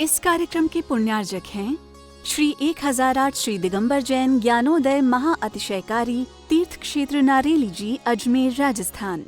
इस कार्यक्रम के पुण्यार्जक हैं श्री 1008 श्री दिगंबर जैन ज्ञानोदय महा अतिशयकारी तीर्थ क्षेत्र नारेली जी, अजमेर, राजस्थान।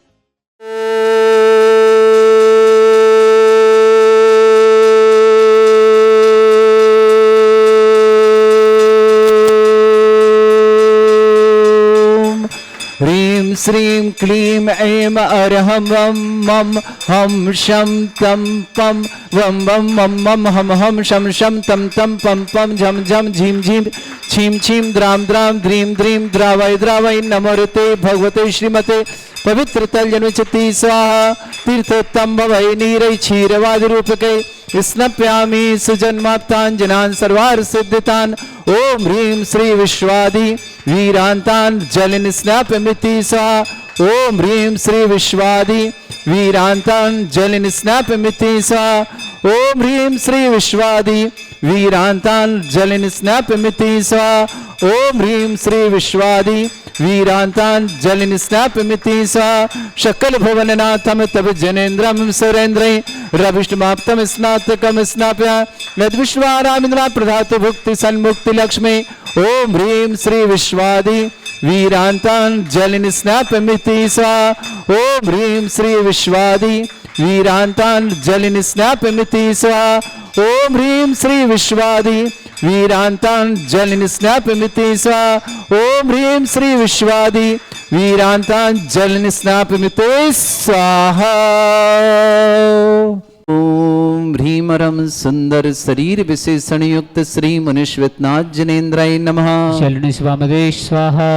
ह्रीं श्रीं क्लीं ऐं अरहं वं मं हं शं तं पं वं वं मं मं हं हं शं शं तं तं पं पं झं झं झीं झीं छीं छीं द्रां द्रां द्रीं द्रीं द्रावय द्रावय नमोते भगवते श्रीमते पवित्र तलजनुचति स्वाहा। तीर्थोत्तम भवै नीरै क्षीरवादि रूपके स्नप्यामि सुजन्माप्ताञ्जनान् सर्वार्थ सिद्धितान्। ओम ह्रीं श्री विश्वादि वीरांतान् जलिन स्नापमिति स्वाहा। ओम ह्रीं श्री विश्वादि वीरांतान् जलिन स्नापमिति स्वाहा। ओम ह्रीं श्री विश्वादि वीरांतान् जलिन स्नापमिति स्वाहा। ओम ह्रीं श्री विश्वादि वीरांतान् जलिन स्नापमिति स्वाहा। शकल भुवननाथं तव जनेन्द्रं सुरेन्द्रै रविष्टमाप्तम स्नातकम स्नाप्य यद्विश्वारामिन्द्रा प्रधातु भुक्ति सन्मुक्ति लक्ष्मी। ओम ह्रीं श्री विश्वादि वीरांतान् जलिन स्नापमिति स्वाहा। ओम ह्रीं श्री विश्वादि वीरांतान् जलिन स्नापमिति स्वाहा। ओम ह्रीं श्री विश्वादि वीरांतान् जलिन स्नापमिति स्वाहा। ओम ह्रीं श्री विश्वादि वीरांतान् जलिन स्नापमिति स्वाहा। ओम ह्रीमरम सुंदर शरीर विशेषण युक्त श्री मनुष्यनाथ जनेन्द्राय नमः। शरण स्वामदे स्वाहा।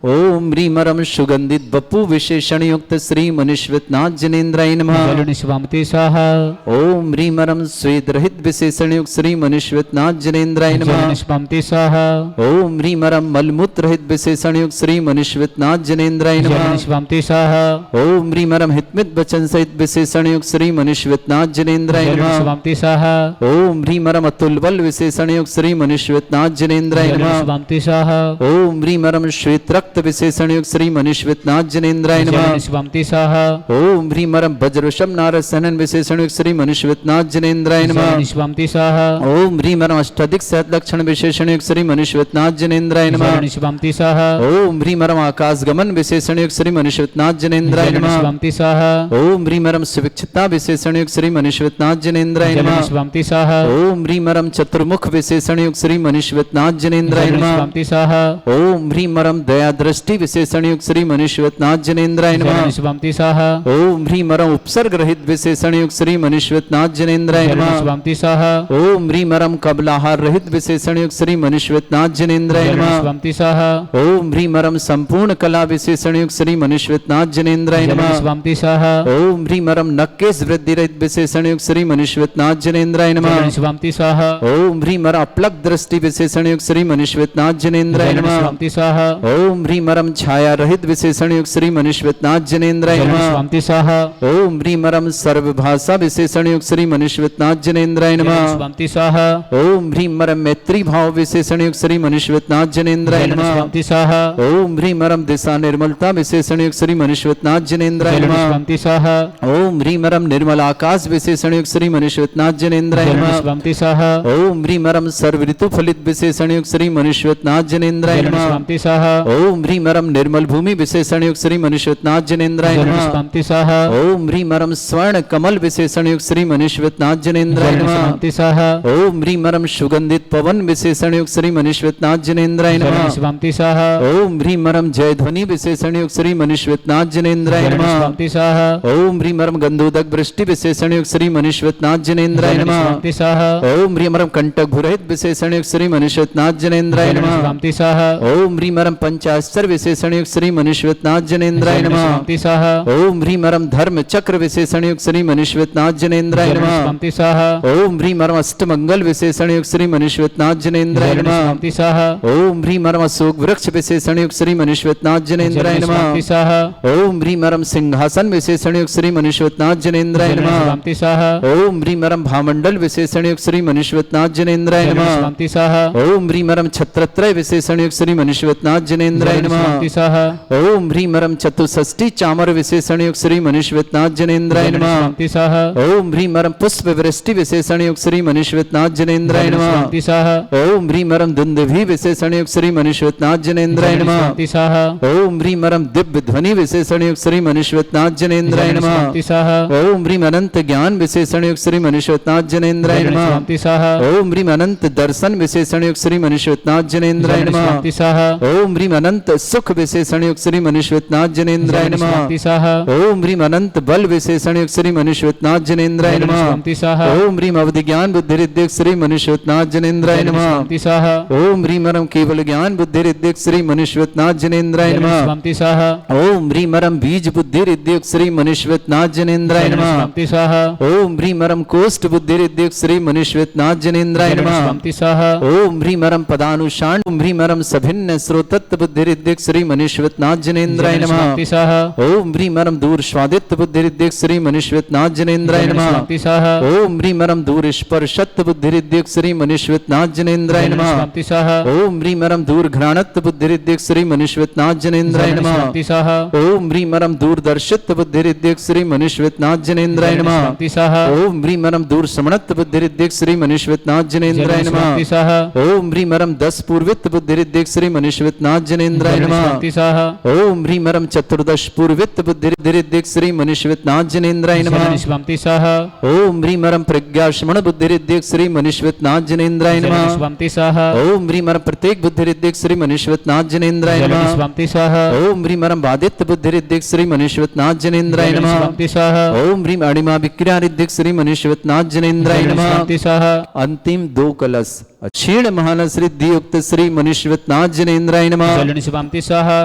ओम ह्रीमरम सुगंधित बपु विशेषण युक्त श्री मनुष्यनाथ जनेन्द्राय नमः। शरण स्वामते स्वाहा। ओम ह्रीमरम स्वेद रहित विशेषण युक्त श्री मनुष्यनाथ जनेन्द्राय नमः। शरण स्वामते स्वाहा। ओम ह्रीमरम मलमूत्र रहित विशेषण युक्त श्री मनुष्यनाथ जनेन्द्राय नमः। शरण स्वामते स्वाहा। ओम ह्रीमरम हितमित वचन सहित विशेषण युक्त श्री मनुष्यनाथ जनेन्द्राय शरण नमः। स्वामते स्वाहा। ओम ह्रीमरम अतुल बल विशेषण युक्त श्री मनुष्यनाथ जनेन्द्राय शरण नमः। स्वामते स्वाहा। ओम ह्रीमरम श्वेत रक्त विशेषण युक्त श्री मनुष्यनाथ जनेन्द्राय नमः। शरण स्वामते स्वाहा। ओम ह्रीमरम वज्रवशम नारसनन विशेषण युक्त श्री मनुष्यनाथ जनेन्द्राय नमः। शरण स्वामते स्वाहा। ओम ह्रीमरम अष्टाधिक सहत लक्षण विशेषण युक्त श्री मनुष्यनाथ जनेन्द्राय नमः। शरण स्वामते स्वाहा। ओम ह्रीमरम आकाश गमन विशेषण युक्त श्री मनुष्यनाथ जनेन्द्राय शरण नमः। स्वामते स्वाहा। ओम ह्रीमरम सुविक्षिता विशेषण युक्त श्री मनुष्यनाथ जनेन्द्राय शरण नमः। स्वामते स्वाहा। ओम ह्रीमरम चतुर्मुख विशेषण युक्त श्री मनुष्यनाथ जनेन्द्राय शरण नमः। स्वामते स्वाहा। ओम ह्रीमरम दया दृष्टि विशेषण युक्त श्री मनुष्यनाथ जनेन्द्राय नमः। शरण स्वामते स्वाहा। ओम ह्रीमरम उपसर्ग रहित विशेषण युक्त श्री मनुष्यनाथ जनेन्द्राय शरण नमः। स्वामते स्वाहा। ओम ह्रीमरम कबलाहार रहित विशेषण युक्त श्री मनुष्यनाथ जनेन्द्राय शरण नमः। स्वामते स्वाहा। ओम ह्रीमरम संपूर्ण कला विशेषण युक्त श्री मनुष्यनाथ जनेन्द्राय शरण नमः। स्वामते स्वाहा। ओम ह्रीमरम नक्केश वृद्धि रहित विशेषण युक्त श्री मनुष्यनाथ जनेन्द्राय नमः। शरण स्वामते स्वाहा। ओम ह्रीमरम अपलक दृष्टि विशेषण युक्त श्री मनुष्यनाथ जनेन्द्राय शरण नमः। स्वामते स्वाहा। ओम ह्रीमरम छाया रहित विशेषण युक्त श्री मनुष्यनाथ जनेन्द्राय शरण नमः। स्वामते स्वाहा। ओम ह्रीमरम सर्वभाषा विशेषण युक्त श्री मनुष्यनाथ जनेन्द्राय शरण नमः। स्वामते स्वाहा। ओम ह्रीमरम मैत्री भाव विशेषण युक्त श्री मनुष्यनाथ जनेन्द्राय शरण नमः। स्वामते स्वाहा। ओम ह्रीमरम दिशा निर्मलता विशेषण युक्त श्री मनुष्यनाथ जनेन्द्राय शरण नमः। स्वामते स्वाहा। ओम ह्रीमरम निर्मल आकाश विशेषण युक्त श्री मनुष्यनाथ जनेन्द्राय शरण नमः। स्वामते स्वाहा। ओम ह्रीमरम सर्व ऋतु फलित विशेषण युक्त श्री मनुष्यनाथ जनेन्द्राय शरण नमः। स्वामते स्वाहा। ओम ह्रीमरम निर्मल भूमि विशेषण युक्त श्री मनुष्यनाथ जनेन्द्राय शरण नमः। स्वामते स्वाहा। ओम ह्रीमरम स्वर्ण कमल विशेषण युक्त श्री मनुष्यनाथ जनेन्द्राय शरण नमः। स्वामते स्वाहा। ओम ह्रीमरम सुगंधित पवन विशेषण युक्त श्री मनुष्यनाथ जनेन्द्राय शरण नमः। स्वामते स्वाहा। ओम ह्रीमरम जय ध्वनि विशेषण युक्त श्री मनुष्यनाथ जनेन्द्राय शरण नमः। स्वामते स्वाहा। ओम ह्रीमरम गंधोदक वृष्टि विशेषण युक्त श्री मनुष्यनाथ जनेन्द्राय शरण नमः। स्वामते स्वाहा। ओम ह्रीमरम कंटक भुरहित विशेषण युक्त श्री मनुष्यनाथ जनेन्द्राय शरण नमः। स्वामते स्वाहा। ओम ह्रीमरम पंचास्तर विशेषण युक्त श्री मनुष्यनाथ जनेन्द्राय शरण नमः। स्वामते स्वाहा। ओम ह्रीमरम धर्म चक्र विशेषण युक्त श्री मनुष्यनाथ जनेन्द्राय शरण नमः। स्वामते स्वाहा। ओम ह्रीमरम अष्टमंगल विशेषण युक्त श्री मनुष्यनाथ जनेन्द्राय शरण नमः। स्वामते स्वाहा। ओम ह्रीमरम अशोक वृक्ष विशेषण युक्त श्री मनुष्यनाथ जनेन्द्राय शरण नमः। स्वामते स्वाहा। ओम ह्रीमरम सिंहासन विशेषण युक्त श्री मनुष्यनाथ जनेन्द्राय शरण नमः। स्वामते स्वाहा। ओम ह्रीमरम भामंडल विशेषण युक्त श्री मनुष्यनाथ जनेन्द्राय शरण नमः। स्वामते स्वाहा। ओम ह्रीमरम छत्रत्रय विशेषण युक्त श्री मनुष्यनाथ जनेन्द्राय नमः। शांति स्वाहा ओम ह्रीमरम चतुष्षष्टि चामर विशेषण युक्त श्री मनीश्वेतनाथ जनेन्द्राय नमः। शांति स्वाहा ओम ह्रीमरम पुष्प वृष्टि विशेषण युक्त श्री मनीश्वेतनाथ जनेन्द्राय नमः। शांति स्वाहा ओम ह्रीमरम दुंदुभि विशेषण युक्त श्री मनीश्वेतनाथ जनेन्द्राय नमः। शांति स्वाहा ओम ह्रीमरम दिव्य ध्वनि विशेषण युक्त श्री मनीश्वेतनाथ जनेन्द्राय नमः। शांति स्वाहा ओम ह्रीम अनंत ज्ञान विशेषण युक्त श्री मनीश्वेतनाथ जनेन्द्राय नमः। शांति स्वाहा ओम ह्रीम अनंत दर्शन विशेषण युक्त श्री मनीश्वेतनाथ जनेन्द्राय नमः। शांति स्वाहा ओम ह्रीम अनंत सुख विशेषण युक्त श्री मनीश्वेतनाथ जनेन्द्राय नमः। शांति स्वाहा ओम ह्रीम अनंत बल विशेषण युक्त श्री मनीश्वेतनाथ जनेन्द्राय नमः। शांति स्वाहा ओम ह्रीम अवधि ज्ञान बुद्धि रिद्धिक श्री मनीश्वेतनाथ जनेन्द्राय नमः। शांति स्वाहा ओम ह्रीमरम केवल ज्ञान बुद्धि रिद्धिक श्री मनीश्वेतनाथ जनेन्द्राय नमः। शांति स्वाहा ओम ह्रीमरम बीज बुद्धि रिद्धिक श्री मनीश्वेतनाथ जनेन्द्राय नमः। शांति स्वाहा ओम ह्रीमरम कोष्ठ बुद्धि रिद्धिक श्री मनीश्वेतनाथ जनेन्द्राय नमः। शांति स्वाहा ओम ह्रीमरम पदानुषाण ओम ह्रीमरम सभिन्न श्रोतत्व बुद्धि रिद्धिक श्री मनीश्वेतनाथ जनेन्द्राय नमः। शांति स्वाहा ओम ह्रीमरम दूर स्वादित्व बुद्धि रिद्धिक श्री मनीश्वेतनाथ जनेन्द्राय नमः। शांति स्वाहा ओम ह्रीमरम दूर स्पर्शत्व बुद्धि रिद्धिक श्री मनीश्वेतनाथ जनेन्द्राय नमः। शांति स्वाहा ओम ह्रीमरम दूर घ्राणत्व बुद्धि रिद्धिक श्री मनीश्वेतनाथ जनेन्द्राय नमः। शांति स्वाहा ओम ह्रीमरम दूरदर्शित्व बुद्धि रिद्धिक श्री मनीश्वेतनाथ जनेन्द्राय नमः। शांति स्वाहा ओम ह्रीमरम दूर समणत्व बुद्धि रिद्धिक श्री मनीश्वेतनाथ जनेन्द्राय नमः। शांति स्वाहा ओम ह्रीमरम दस पूर्वित्व बुद्धि रिद्धिक श्री मनीश्वेतनाथ जनेन्द्राय नमः। शांति स्वाहा ओम ह्रीमरम चतुर्दश पूर्वित्व बुद्धि रिद्धिक श्री मनीश्वेतनाथ जनेन्द्राय नमः। शांति स्वाहा ओम ह्रीमरम प्रज्ञाश्मण बुद्धि रिद्धिक श्री मनीश्वेतनाथ जनेन्द्राय नमः। शांति स्वाहा ओम ह्रीमरम प्रत्येक बुद्धि रिद्धिक श्री मनीश्वेतनाथ जनेन्द्राय नमः। शांति स्वाहा ओम ह्रीमरम बादित्य बुद्धि रिद्धिक श्री मनीश्वेतनाथ जनेन्द्राय नमः। शांति स्वाहा ओम ह्रीम अणिमा विक्रिया रिद्धिक श्री मनीश्वेतनाथ जनेन्द्राय नमः। शांति स्वाहा अंतिम दो कलश क्षीण महानस रिद्धि युक्त श्री मनीश्वेतनाथ जनेन्द्राय नमः। शांति स्वाहा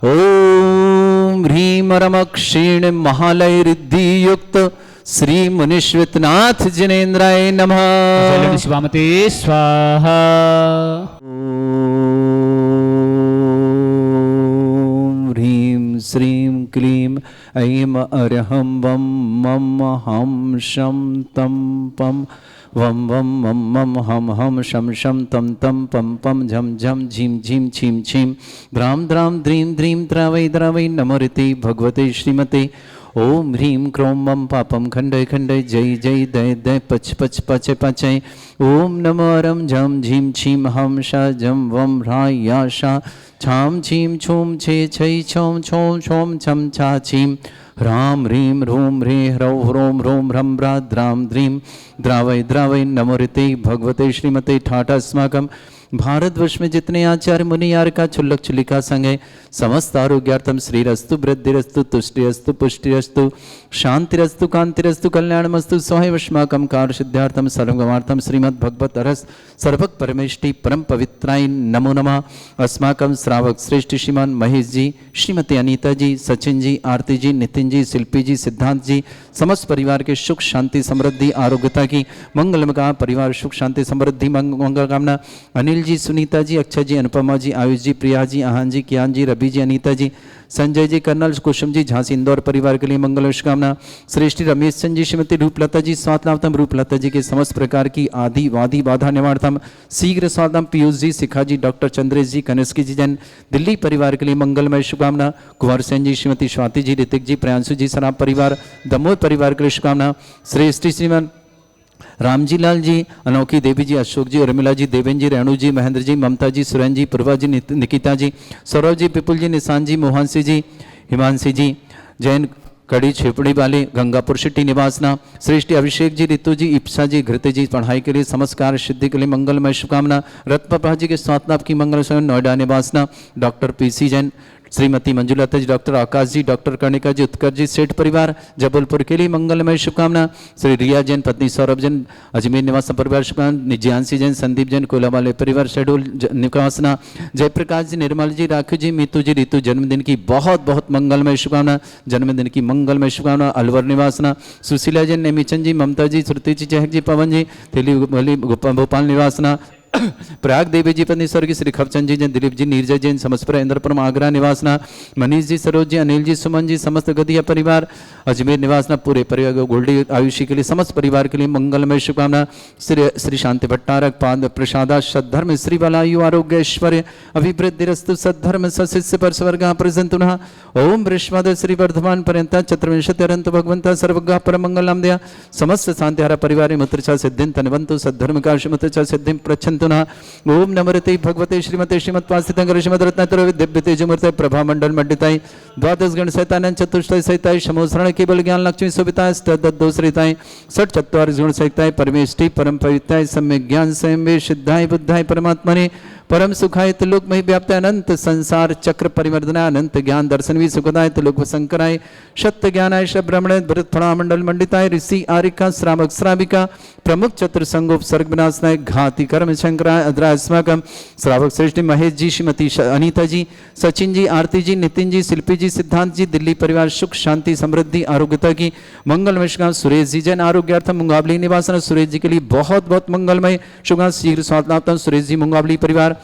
ओम ह्रीमरम क्षीण महालय रिद्धि युक्त श्री मनीश्वेतनाथ जनेन्द्राय नमः। स्वामते स्वाहा ओम ह्रीं श्रीं क्लीं ऐं अरहं वं मम हम शं तं पं वं वं मम मम हम हम शं शं तं तं पं पं झं झं झीं झीं छीं छीं द्रां द्रां द्रीं द्रीं द्रावै द्रावै नमोरिते भगवते श्रीमते ओम ह्रीं क्रों मम पापम खंडय खंडय जय जय दय दय पच पच पच पचय ओम नमो रम झम झीं छीं हम शा जम वम ह्राय या शा छाम छीं छूम छे छै छौम छौम छौम छम छा छीं ह्रां ह्रीं ह्रूं ह्रे ह्रौं ह्रों ह्रों ह्रं ह्रा द्रां द्रीं द्रावै द्रावै नमोरिते भगवते श्रीमते ठाठा अस्माकं भारतवर्ष में जितने आचार्य मुनि यार का छुल्लक छुलिका संग है समस्त आरोग्यार्थम श्रीरस्तु वृद्धिरस्तु तुष्टिरस्तु पुष्टिरस्तु शांतिरस्तु कांतिरस्तु कल्याणमस्तु स्वयंवश्माकं कार्य सिद्धार्थम सर्वगमार्थम श्रीमद् भगवत रस सर्वक परमेष्टि परम पवित्राय नमो नमः। अस्माकं श्रावक श्रेष्ठ श्रीमान महेश जी, श्रीमती अनीता जी, सचिन जी, आरती जी, नितिन जी, शिल्पी जी, सिद्धांत जी, समस्त परिवार के सुख शांति समृद्धि आरोग्यता की मंगल का परिवार सुख शांति समृद्धि मंगल कामना। अनिल जी, सुनीता जी, अक्षय जी, अनुपमा जी, आयुष जी, प्रिया जी, आहान जी, कियान जी, रवि जी, अनीता जी, संजय जी, कर्नल कुसुम जी, झांसी इंदौर परिवार के लिए मंगल शुभकामना। श्रेष्ठी रमेश चंद जी, श्रीमती रूपलता जी, स्वातनावतम रूपलता जी के समस्त प्रकार की आदि वादी बाधा निवारतम शीघ्र स्वातम पीयूष जी, शिखा जी, डॉक्टर चंद्रेश जी, कनिष्की जी जैन दिल्ली परिवार के लिए मंगलमय शुभकामना। कुंवर सेन जी, श्रीमती स्वाति जी, ऋतिक जी, प्रियांशु जी, सराब परिवार दमोह परिवार के लिए शुभकामना। श्रेष्ठी श्रीमान रामजी लाल जी, अनोखी देवी जी, अशोक जी, उर्मिला जी, देवेंद्र जी, रेणु जी, महेंद्र जी, ममता जी, सुरेन जी, पूर्वा जी, निकिता जी, सौरभ जी, विपुल जी, निशान जी, मोहनसी जी, हिमांशी जी, जैन कड़ी छेपड़ी वाले गंगापुर सिटी निवासना। श्रेष्ठी अभिषेक जी, ऋतु जी, इप्सा जी, घृत जी, पढ़ाई के लिए समस्त कार्य सिद्धि के लिए मंगलमय शुभकामना। रत्नप्रभा जी के स्वास्थ्य लाभ की मंगल स्वयं नोएडा निवासना। डॉक्टर पीसी जैन, श्रीमती मंजुलता जी, डॉक्टर आकाश जी, डॉक्टर कर्णिका जी, उत्कर्ष जी, सेठ परिवार जबलपुर के लिए मंगलमय शुभकामना। श्री रिया जैन, पत्नी सौरभ जैन, अजमेर निवास परिवार शुभकामना। ज्ञानसी जैन, संदीप जैन, कोला वाले परिवार शेड्यूल निवासना। जयप्रकाश जी, निर्मल जी, राखू जी, मीतू जी, ऋतु जन्मदिन की बहुत बहुत मंगलमय शुभकामना। जन्मदिन की मंगलमय शुभकामना। अलवर निवासना। सुशीला जैन, नेमीचंद जी, ममता जी, श्रुति जी, चहक जी, पवन जी, तेली भोपाल निवासना। प्रयाग देवी जी पत्नी स्वर्गीय श्री खपचंद जी जैन, दिलीप जी, नीरजा जैन, समस्तपुर इंद्रपुरम आगरा निवासना, मनीष जी, सरोज जी, अनिल जी, सुमन जी, समस्त गदिया परिवार, अजमेर निवासना, पूरे परिवार गोल्डी आयुषी के लिए, समस्त परिवार के लिए मंगलमय शुभकामना। श्री शांति भट्टारक पाद प्रसादा सद्धर्म श्री बलायु आरोग्य ऐश्वर्य अभिवृद्धिरस्तु सद्धर्म सशिष्य पर स्वर्ग प्रसन्न। ओम बृहस्पति श्री वर्धमान पर्यंत चतुर्विंशत्यरंत भगवंता सर्वज्ञ परमंगलम दया समस्त शांतिहारा परिवार मुत्रचा सिद्धिं तनवंतु सद्धर्म काश मुत्रचा सिद्धिं प्रच्छन्तु न। ओम नमरते भगवते श्रीमते श्रीमत्पास्थितंकर श्रीमद्रत्नातर दिव्य तेजमूर्ते प्रभा मंडल मंडिताय द्वादश गण सहितानंद चतुष्टय सहिताय समोसरण केवल ज्ञान लक्ष्मी सुविताय स्तद्दोषरिताय षट चत्वारिश गुण सहिताय परमेष्टि परम पवित्राय सम्यक ज्ञान स्वयं वे सिद्धाय बुद्धाय परमात्मने परम सुखाय त्रिलोक मही व्याप्त अनंत संसार चक्र परिवर्तनाय अनंत ज्ञान दर्शन भी सुखदाय त्रिलोक शंकराय सत्य ज्ञानाय ब्रह्मण भरत फणा मंडल मंडिताय ऋषि आरिका श्रावक श्राविका प्रमुख चतुर संगोप सर्ग विनाशनाय घाति कर्म शंकराय अद्रास्माकम श्रावक श्रेष्ठी महेश जी, श्रीमती अनीता जी, सचिन जी, आरती जी, नितिन जी, शिल्पी जी, सिद्धांत जी, दिल्ली परिवार सुख शांति समृद्धि आरोग्यता की मंगलमय शुभकामना। सुरेश जी जैन आरोग्यार्थम मुंगावली निवासन, सुरेश जी के लिए बहुत बहुत मंगलमय शुभकामना। शीघ्र स्वास्थ्य लाभ सुरेश जी मुंगावली परिवार।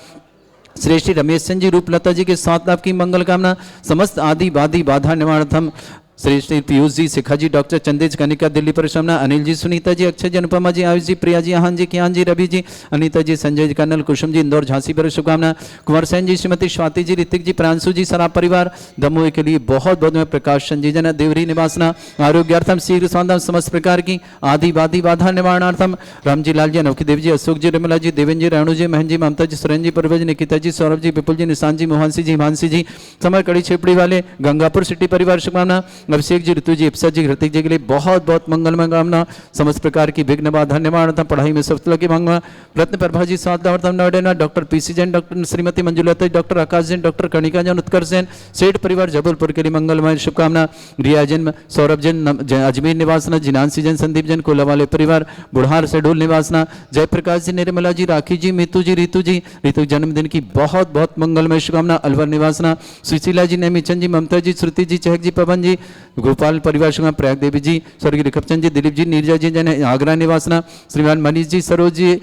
श्रेष्ठी रमेश चंद जी रूपलता जी के साथ लाभ की मंगल कामना। समस्त आदि बादि बाधा निवारणार्थम श्रेष्ठी पीयूष जी, शिखा जी, डॉक्टर चंदेज कनिका दिल्ली परिश्रमना, अनिल जी, सुनीता जी, अक्षय जी, अनुपमा जी, आयुष जी, प्रिया जी, आहान जी, कियान जी, रवि जी, अनीता जी, संजय जी, कर्नल कुसुम जी, इंदौर झांसी पर शुभकामना। कुंवर सेन जी, श्रीमती स्वाति जी, ऋतिक जी, प्रांशु जी, सराब परिवार दमोह के लिए बहुत बहुत प्रकाश चंद जी जन देवरी निवासना आरोग्यार्थम शीघ्र स्वास्थ्य समस्त प्रकार की आदि बादि बाधा निवारणार्थम राम जी, लाल जी, अनोखी देव जी, अशोक जी, रमला जी, देवेंद्र जी, रेणु जी, महन जी, ममता जी, सुरेंद्र जी, पूर्वज, निकिता जी, सौरभ जी, विपुल जी, निशांत जी, मोहन जी, हिमांशी जी, समर कड़ी छेपड़ी वाले गंगापुर सिटी परिवार शुभकामना। अभिषेक जी, ऋतु जी, इप्सा जी, ऋतिक जी के लिए बहुत बहुत मंगलमय कामना। समस्त प्रकार की विघ्न बाधा निवारण, पढ़ाई में सफलता की मंगना। रत्न प्रभा जी, सातम Noida, doctor PC Jain, doctor Shrimati Manjulata, doctor Akash Jain, doctor Kanika Jain, Utkarsh Jain, Seth परिवार जबलपुर के लिए मंगलमय शुभकामना। रिया जैन, सौरभ जैन, अजमेर निवासना, जिनांसी जैन, संदीप जैन, कोला वाले परिवार बुढ़ार से ढोल निवासना। जयप्रकाश जी, निर्मला जी, राखी जी, मीतू जी, ऋतु जन्मदिन की बहुत बहुत मंगलमय शुभकामना। अलवर निवासना, सुशीला जी, नेमीचंद जी, ममता जी, श्रुति जी, चहक जी, पवन जी, गोपाल परिवार शुभकामना। प्रयाग देवी जी, स्वर्गीय खपचंद जी, दिलीप जी, नीरजा जी जैन, आगरा निवासना, श्रीमान मनीष जी, सरोज जी,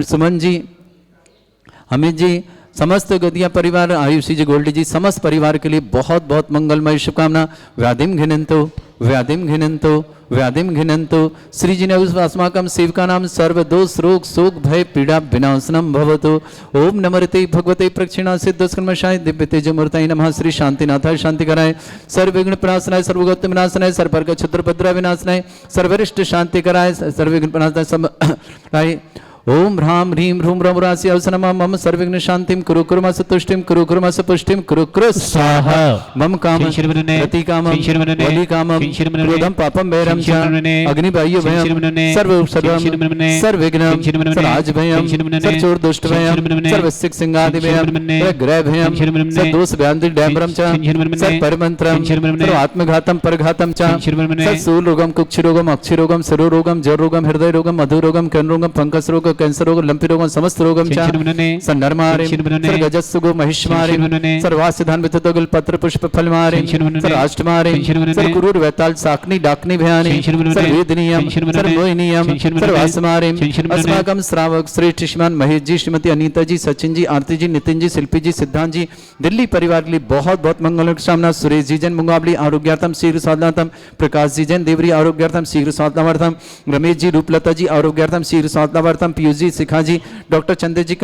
सुमन जी, अमित जी, समस्त गदिया परिवार, आयुषी जी, गोल्डी जी, समस्त परिवार के लिए बहुत बहुत मंगलमय शुभकामना। व्याधिम घिनंतो व्याधिम घिनंतो व्याधिम घिनंतो श्री जी ने अस्माकं सेवका नाम सर्व दोष रोग शोक भय पीड़ा विनाशनम भवतु। ओम नमरते भगवते प्रक्षिणा सिद्धस्कर्मशाय दिव्य तेजमूर्ताय नमः। श्री शांतिनाथाय शांति कराय, सर्वविघ्न प्रणाशनाय, सर्वगत विनाशनाय, सर्वपर्ग क्षुद्रपद्र विनाशनाय, सर्वरिष्ट शांति कराय, सर्वविघ्न प्रणाशनाय सब। ओम ह्राम ह्रीं ह्रूम रम राशि अवसनम मम सर्वविघ्न शांतिम कुरु कुर्मस तुष्टिम कुरु कुर्मस पुष्टिम कुरु कुरु स्वाहा। मम काम रति कामम बलि कामम क्रोधम पापम वैरम च अग्नि वायु भयम सर्व सर्वम सर्वविघ्नम सर्वराज भयम सर्वचोर दुष्ट भयम सर्वसिक सिंगादि भयम ग्रह भयम सर्वदोष व्याधि डैमरम च सर्वपरमंत्रम सर्वात्मघातम परघातम च सर्वसूल रोगम कुक्षि रोगम अक्षि रोगम सरो रोगम जर रोगम हृदय रोगम मधु रोगम कर्ण रोगम फंगस रोग कैंसर रोग लंपी रोग समस्त रोगम सन्नरमारे सर्वजस्सुगो महिष्मारे सर्वासिधान विततोगल पत्र पुष्प फलमारे सर्वाष्टमारे सर्वकुरूर वैताल साकनी डाकनी भयानी सर्वेदनीयम सर्वमोहिनीयम सर्वासमारे अस्माकं श्रावक श्रेष्ठ श्रीमान महेश जी, श्रीमती अनीता जी, सचिन जी, आरती जी, नितिन जी, शिल्पी जी, सिद्धांत जी, दिल्ली परिवार के लिए बहुत बहुत मंगल कामना। सुरेश जी जैन मुंगावली आरोग्यार्थम शीघ्र साधनार्थम, प्रकाश जी जैन देवरी आरोग्यार्थम शीघ्र साधनार्थम, रमेश जी रूपलता जी आरोग्यार्थम शीघ्र साधनार्थम, पीयूष जी, शिखा जी, डॉक्टर चंदेश जी,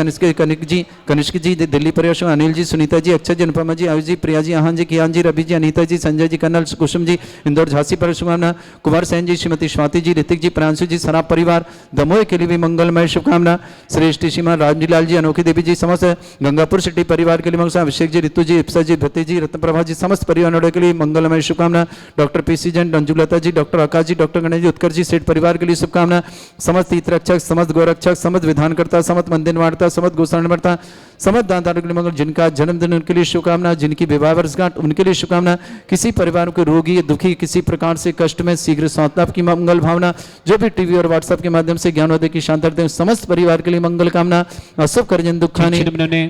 कनिष्क जी दिल्ली परिवार, अनिल जी, सुनीता जी, अक्षय जी, अनुपमा जी, आयुष जी, प्रिया जी, आहान जी, कियान जी, रवि जी, अनीता जी, संजय जी, कर्नल कुसुम जी, इंदौर झांसी पर शुभकामना। कुमार सेन जी, श्रीमती स्वाति जी, ऋतिक जी, प्रांशु जी, सराब परिवार दमोह के लिए भी मंगलमय शुभकामना। श्रेष्ठ श्रीमान रामजी लाल जी, अनोखी देवी जी, समस्त गंगापुर सिटी परिवार के लिए मंगल। अभिषेक जी, ऋतु जी, इप्सा जी, भते जी, रत्न प्रभा जी, समस्त परिवार के लिए मंगलमय शुभकामना। डॉक्टर पीसी जैन, रंजुलता जी, डॉक्टर आकाश जी, डॉक्टर गणेश जी, उत्कर्ष जी, सेठ परिवार के लिए शुभकामना। समस्त हितरक्षक, समस्त गौरक्षक, समस्त विधानकर्ता, समस्त मंदिर वार्ता, समस्त गोसारण वार्ता, समस्त दानदारों के लिए मंगल। जिनका जन्मदिन उनके लिए शुभकामना, जिनकी विवाह वर्षगांठ उनके लिए शुभकामना। किसी परिवार के रोगी दुखी किसी प्रकार से कष्ट में शीघ्र स्वास्थ्य की मंगल भावना। जो भी टीवी और व्हाट्सएप के माध्यम से ज्ञानोदय की शांति दें, समस्त परिवार के लिए मंगल कामना। अशुभ कर्जन दुखानी,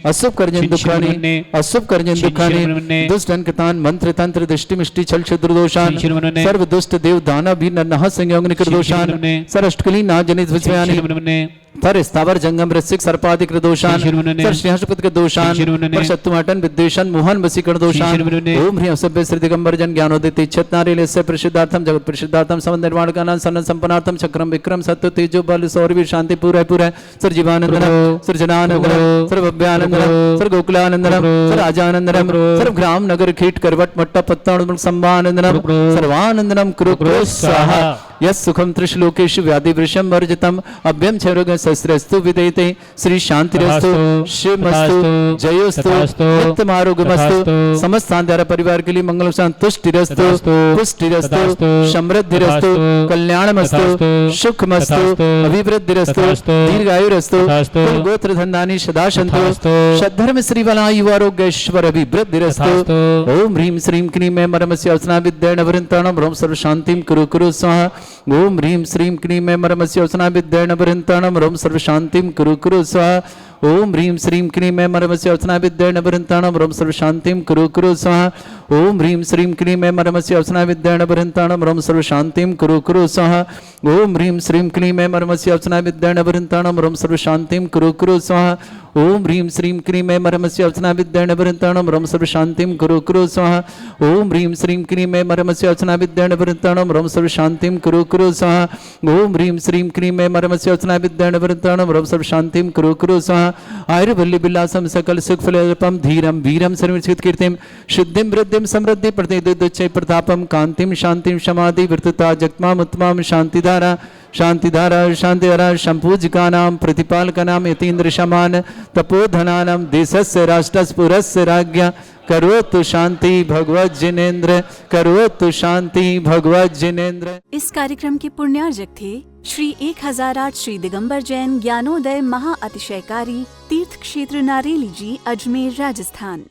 अशुभ कर्जन दुखानी, अशुभ कर्जन दुखानी, दुष्ट अंकतान मंत्र तंत्र दृष्टि मिष्टि छल क्षुद्र दोषान, सर्व दुष्ट देव दाना भी नह संयोग निकृ दोषान, सर अष्टकली ना जनित विषयानि, पर स्थावर जंगम रसिक सर्पाधिक दोषान श्री मुनने। सर श्रीहर्षपद के दोषान श्री मुनने। पर शत्रुमाटन विद्वेषण मोहन वसीकरण दोषान श्री मुनने। ओम ह्रीं सभ्य श्री दिगंबर जन ज्ञानोदित इच्छत नारीलस्य परिशुद्धार्थम जगत परिशुद्धार्थम समन निर्माण कानन सन्न संपन्नार्थम चक्रम विक्रम सत्य तेजो बल सौरवीर शांति पूरा पूरा सर जीवानंदनम सर जनानंदनम सर भव्यानंदनम सर गोकुलानंदनम सर राजानंदनम सर ग्राम नगर कीट करवट मट्टा पत्ता संभानंदनम सर्वानंदनम कुरु कुरु स्वाहा यस सुखम त्रिश्लोकेषु व्याधि वृषम वर्जितम अभ्यम क्षरोग शस्त्रस्तु विदेते श्री शांतिरस्तु शिवमस्तु जयोस्तु नित्यम आरोग्यमस्तु समस्त आंध्र परिवार के लिए मंगल संतुष्टिरस्तु पुष्टिरस्तु समृद्धिरस्तु कल्याणमस्तु सुखमस्तु अभिवृद्धिरस्तु दीर्घायुरस्तु कुल गोत्र धन्दानी सदा सन्तु सद्धर्म श्री वलायु आरोग्यश्वर अभिवृद्धिरस्तु ओम ह्रीं श्रीं क्लीं मैं मरमस्य अवसना विद्येन वृन्ताणं रोम सर्व शांतिं कुरु कुरु स्वाहा ओम ह्रीं श्रीं क्लीं मैं मरमस्य अवसना विद्येन वृन्ताणं रोम सर्व शांतिं कुरु कुरु स्वाहा ओम ह्रीं श्रीं क्लीं मैं मरमस्य अवसना विद्येन वृन्ताणं रोम सर्व शांतिं कुरु कुरु स्वाहा ओम ह्रीं श्रीं क्लीं मैं मरमस्य अवसना विद्येन वृन्ताणं रोम सर्व शांतिं कुरु कुरु स्वाहा ओम ह्रीं श्रीं क्लीं मैं मरमस्य अवसना विद्येन वृन्ताणं रोम सर्व शांतिं कुरु कुरु स्वाहा ओम ह्रीं श्रीं क्लीं मैं मरमस्य अवसना विद्येन वृन्ताणं रोम सर्व शांतिं कुरु कुरु स्वाहा ओम ह्रीं श्रीं क्लीं मैं मरमस्य अवसना विद्येन वृन्ताणं रोम सर्व शांतिं कुरु कुरु स्वाहा ओम ह्रीं श्रीं क्लीं मैं मरमस्य अवसना विद्येन वृन्ताणं रोम सर्व शांतिं कुरु कुरु स्वाहा आयुर्वल्ली बिल्लासम सकल सुख फलपम धीरम वीरम सर्वचित कीर्तिम शुद्धिम वृद्धिम समृद्धि प्रतिदुच्चय प्रतापम कांतिम शांतिम समाधि वृत्तता जगमाम उत्तमाम शांतिधारा शांतिधारा शांतिधारा शंपूजिका नाम प्रतिपालका नाम यतीन्द्र शमान तपोधनानाम देशस्य राष्ट्रस्य पुरस्य राज्ञा करोतु शांति भगवत जिनेन्द्र करोतु शांति भगवत जिनेन्द्र। इस कार्यक्रम के पुण्यार्जक थे श्री 1008 श्री दिगंबर जैन ज्ञानोदय महाअतिशयकारी तीर्थ क्षेत्र नारेली जी, अजमेर, राजस्थान।